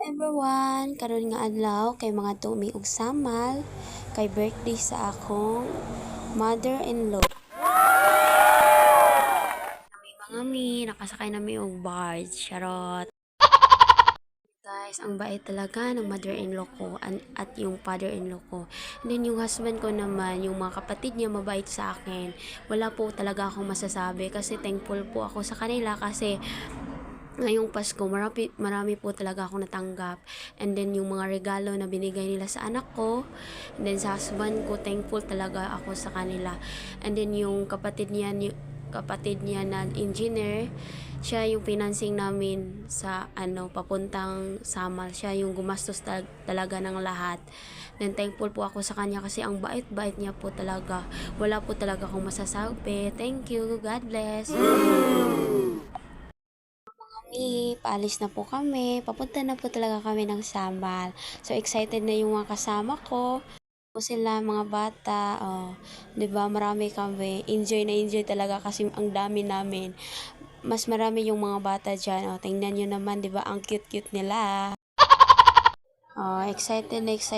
Everyone, karon nga adlaw kay mga tumi og samal kay birthday sa akong mother-in-law. Kami mga nakasakay nami og barge, charot. Guys, ang bait talaga ng mother-in-law ko at yung father-in-law ko. And then yung husband ko naman, yung mga kapatid niya mabait sa akin. Wala po talaga akong masasabi kasi thankful po ako sa kanila kasi ngayong Pasko, marami po talaga akong natanggap. And then, yung mga regalo na binigay nila sa anak ko. And then, sa husband ko, thankful talaga ako sa kanila. And then, yung kapatid niya na engineer, siya yung financing namin sa papuntang Samal. Siya yung gumastos talaga ng lahat. Then, thankful po ako sa kanya kasi ang bait-bait niya po talaga. Wala po talaga akong masasabi. Thank you. God bless. Paalis na po kami. Papunta na po talaga kami ng Sambal. So, excited na yung mga kasama ko. Po sila, mga bata. Oh, 'di ba? Marami kami. Enjoy na enjoy talaga kasi ang dami namin. Mas marami yung mga bata diyan. Oh, tingnan niyo naman, 'di ba? Ang cute-cute nila. Oh, excited na excited.